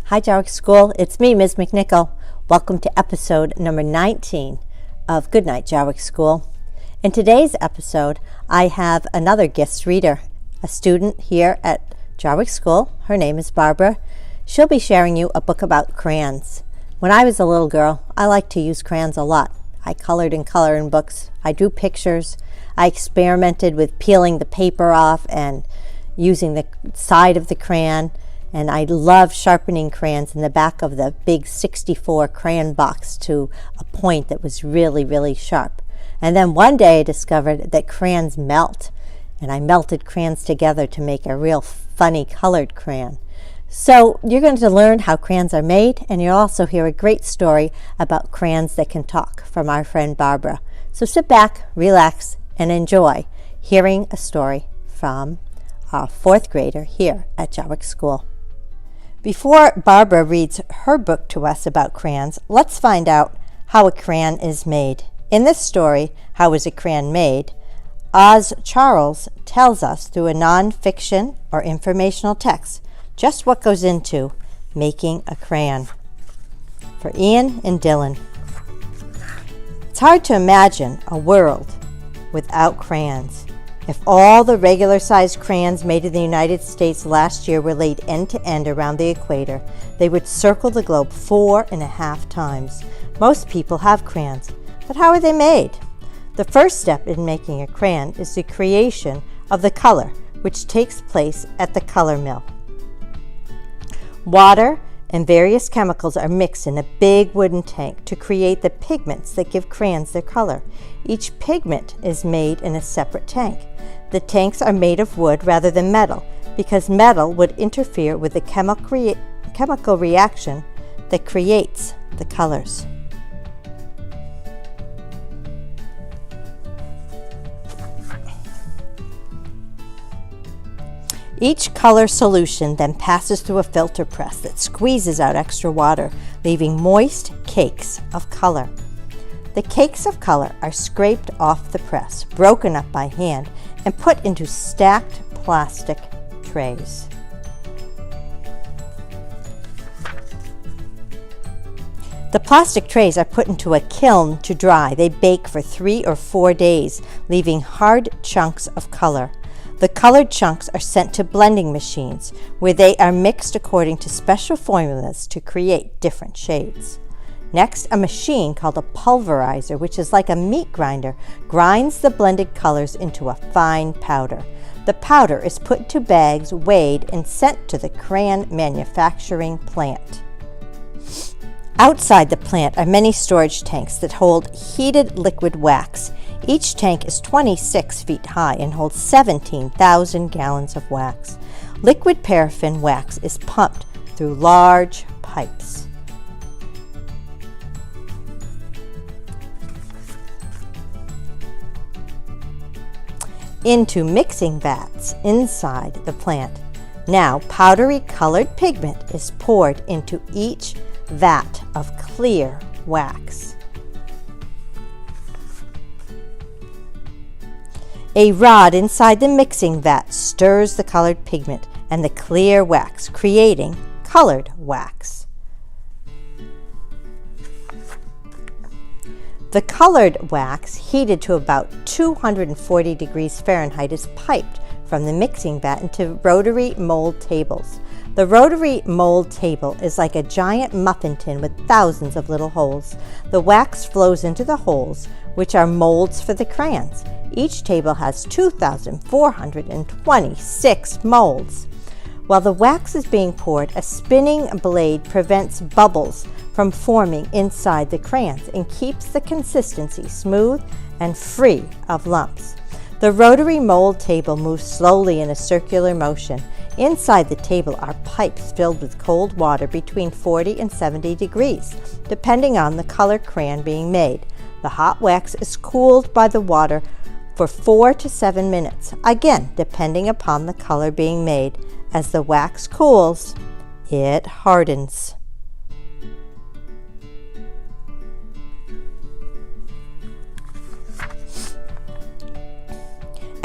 Hi Jaworek School, it's me, Ms. McNichol. Welcome to episode number 19 of Goodnight Jaworek School. In today's episode, I have another guest reader, a student here at Jaworek School. Her name is Barbara. She'll be sharing you a book about crayons. When I was a little girl, I liked to use crayons a lot. I colored in coloring books. I drew pictures. I experimented with peeling the paper off and using the side of the crayon. And I loved sharpening crayons in the back of the big 64 crayon box to a point that was really, really sharp. And then one day I discovered that crayons melt, and I melted crayons together to make a real funny colored crayon. So you're going to learn how crayons are made, and you'll also hear a great story about crayons that can talk from our friend Barbara. So sit back, relax, and enjoy hearing a story from our fourth grader here at Jaworek School. Before Barbara reads her book to us about crayons, let's find out how a crayon is made. In this story, How is a Crayon Made?, Oz Charles tells us through a non-fiction or informational text just what goes into making a crayon. For Ian and Dylan. It's hard to imagine a world without crayons. If all the regular-sized crayons made in the United States last year were laid end-to-end around the equator, they would circle the globe 4.5 times. Most people have crayons, but how are they made? The first step in making a crayon is the creation of the color, which takes place at the color mill. Water and various chemicals are mixed in a big wooden tank to create the pigments that give crayons their color. Each pigment is made in a separate tank. The tanks are made of wood rather than metal because metal would interfere with the chemical reaction that creates the colors. Each color solution then passes through a filter press that squeezes out extra water, leaving moist cakes of color. The cakes of color are scraped off the press, broken up by hand, and put into stacked plastic trays. The plastic trays are put into a kiln to dry. They bake for 3 or 4 days, leaving hard chunks of color. The colored chunks are sent to blending machines, where they are mixed according to special formulas to create different shades. Next, a machine called a pulverizer, which is like a meat grinder, grinds the blended colors into a fine powder. The powder is put into bags, weighed, and sent to the crayon manufacturing plant. Outside the plant are many storage tanks that hold heated liquid wax. Each tank is 26 feet high and holds 17,000 gallons of wax. Liquid paraffin wax is pumped through large pipes. Into mixing vats inside the plant. Now, powdery colored pigment is poured into each vat of clear wax. A rod inside the mixing vat stirs the colored pigment and the clear wax, creating colored wax. The colored wax, heated to about 240 degrees Fahrenheit, is piped from the mixing vat into rotary mold tables. The rotary mold table is like a giant muffin tin with thousands of little holes. The wax flows into the holes, which are molds for the crayons. Each table has 2,426 molds. While the wax is being poured, a spinning blade prevents bubbles from forming inside the crayons and keeps the consistency smooth and free of lumps. The rotary mold table moves slowly in a circular motion. Inside the table are pipes filled with cold water between 40 and 70 degrees, depending on the color crayon being made. The hot wax is cooled by the water for 4 to 7 minutes, again depending upon the color being made. As the wax cools, it hardens.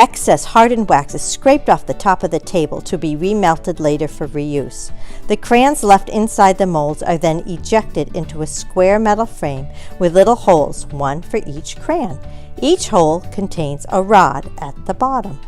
Excess hardened wax is scraped off the top of the table to be remelted later for reuse. The crayons left inside the molds are then ejected into a square metal frame with little holes, one for each crayon. Each hole contains a rod at the bottom.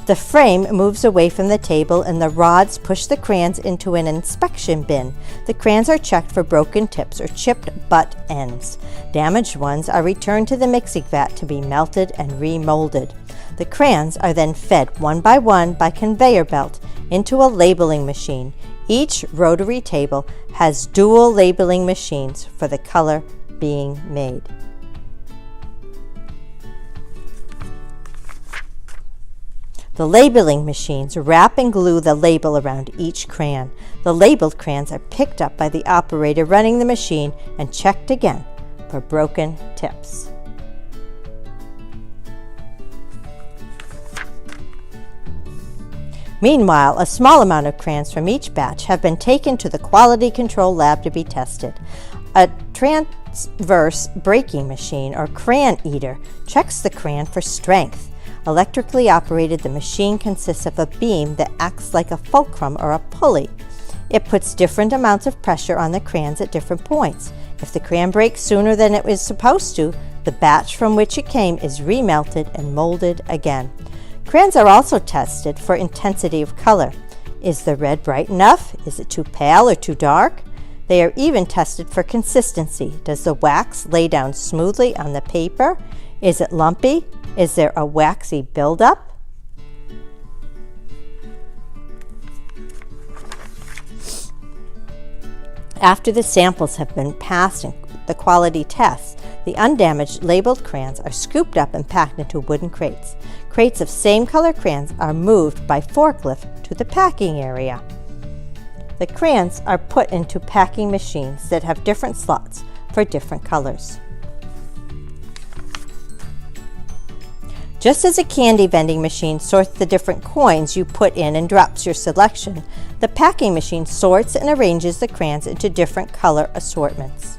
The frame moves away from the table and the rods push the crayons into an inspection bin. The crayons are checked for broken tips or chipped butt ends. Damaged ones are returned to the mixing vat to be melted and remolded. The crayons are then fed one by conveyor belt into a labeling machine. Each rotary table has dual labeling machines for the color being made. The labeling machines wrap and glue the label around each crayon. The labeled crayons are picked up by the operator running the machine and checked again for broken tips. Meanwhile, a small amount of crayons from each batch have been taken to the quality control lab to be tested. A transverse breaking machine or crayon eater checks the crayon for strength. Electrically operated, the machine consists of a beam that acts like a fulcrum or a pulley. It puts different amounts of pressure on the crayons at different points. If the crayon breaks sooner than it was supposed to, the batch from which it came is remelted and molded again. Crayons are also tested for intensity of color. Is the red bright enough? Is it too pale or too dark? They are even tested for consistency. Does the wax lay down smoothly on the paper? Is it lumpy? Is there a waxy buildup? After the samples have been passed in the quality tests, the undamaged labeled crayons are scooped up and packed into wooden crates. Crates of same color crayons are moved by forklift to the packing area. The crayons are put into packing machines that have different slots for different colors. Just as a candy vending machine sorts the different coins you put in and drops your selection, the packing machine sorts and arranges the crayons into different color assortments.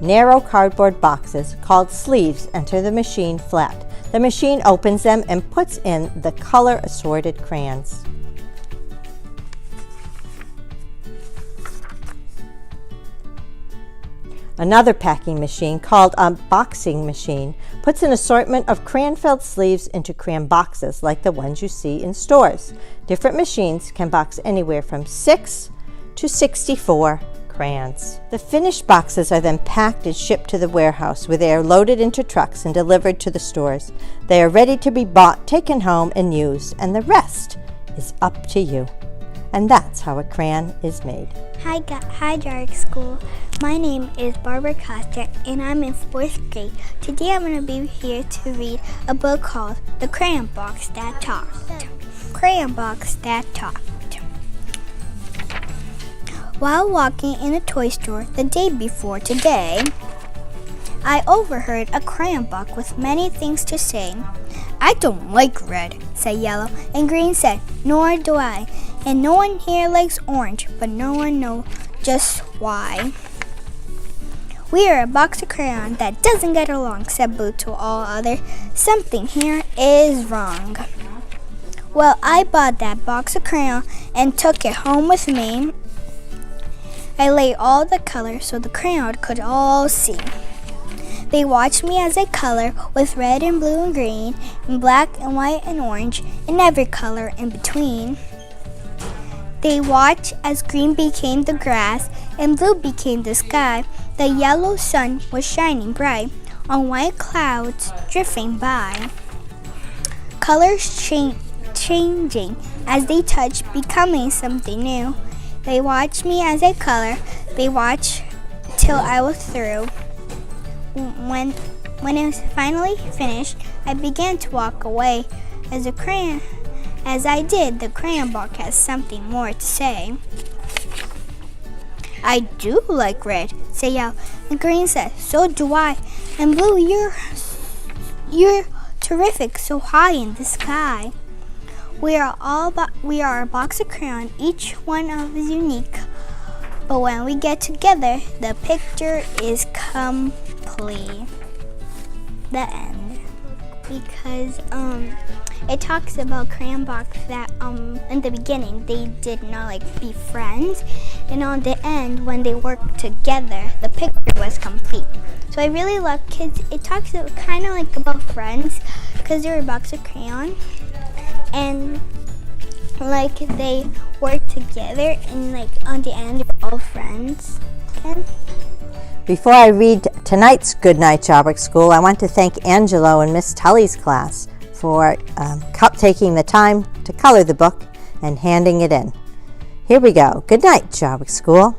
Narrow cardboard boxes called sleeves enter the machine flat. The machine opens them and puts in the color assorted crayons. Another packing machine, called a boxing machine, puts an assortment of crayon-filled sleeves into crayon boxes like the ones you see in stores. Different machines can box anywhere from 6 to 64 crayons. The finished boxes are then packed and shipped to the warehouse, where they are loaded into trucks and delivered to the stores. They are ready to be bought, taken home, and used, and the rest is up to you. And that's how a crayon is made. Hi Jaworek School. My name is Barbara Costa and I'm in 4th grade. Today I'm going to be here to read a book called The Crayon Box That Talked. Crayon Box That Talked. While walking in a toy store the day before today, I overheard a crayon box with many things to say. I don't like red, said Yellow, and Green said, nor do I. And no one here likes orange, but no one knows just why. We are a box of crayons that doesn't get along, said Blue to all others. Something here is wrong. Well, I bought that box of crayon and took it home with me. I laid all the colors so the crayon could all see. They watched me as I color with red and blue and green, and black and white and orange, and every color in between. They watched as green became the grass and blue became the sky. The yellow sun was shining bright on white clouds drifting by. Colors changing as they touched, becoming something new. They watched me as I color. They watched till I was through. When it was finally finished, I began to walk away. As I did, the crayon box has something more to say. I do like red, said Yellow, and Green said, so do I. And Blue, you're terrific, so high in the sky. We are a box of crayons, each one of is unique. But when we get together, the picture is complete. The end. because it talks about Crayon Box that in the beginning they did not be friends, and on the end when they worked together the picture was complete. So I really love kids. It talks kind of about friends because they're a box of crayon and they work together and on the end they're all friends. Okay? Before I read tonight's Goodnight Jaworek School, I want to thank Angelo and Miss Tully's class for taking the time to color the book and handing it in. Here we go. Goodnight Jaworek School.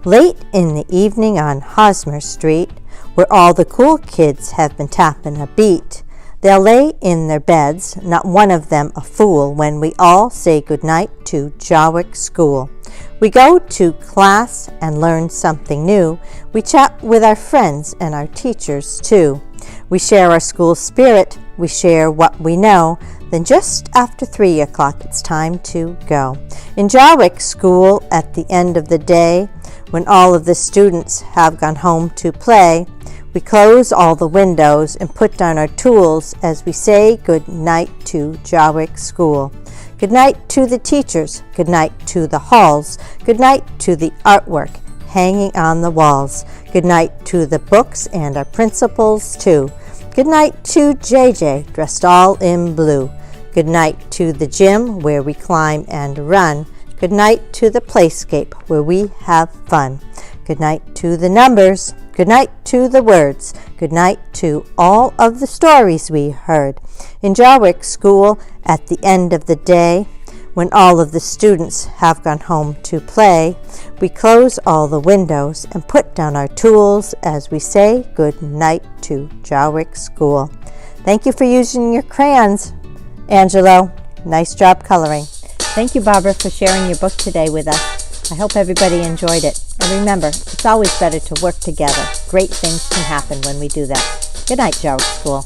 Late in the evening on Hosmer Street, where all the cool kids have been tapping a beat, they'll lay in their beds, not one of them a fool, when we all say goodnight to Jaworek School. We go to class and learn something new. We chat with our friends and our teachers too. We share our school spirit. We share what we know. Then just after 3 o'clock, it's time to go. In Jaworek School, at the end of the day, when all of the students have gone home to play, we close all the windows and put down our tools as we say good night to Jaworek School. Good night to the teachers, good night to the halls, good night to the artwork hanging on the walls, good night to the books and our principals too. Good night to JJ, dressed all in blue. Good night to the gym where we climb and run. Good night to the playscape where we have fun. Good night to the numbers. Good night to the words. Good night to all of the stories we heard. In Jaworek School, at the end of the day, when all of the students have gone home to play, we close all the windows and put down our tools as we say good night to Jaworek School. Thank you for using your crayons, Angelo. Nice job coloring. Thank you, Barbara, for sharing your book today with us. I hope everybody enjoyed it. And remember, it's always better to work together. Great things can happen when we do that. Good night, Jaworek School.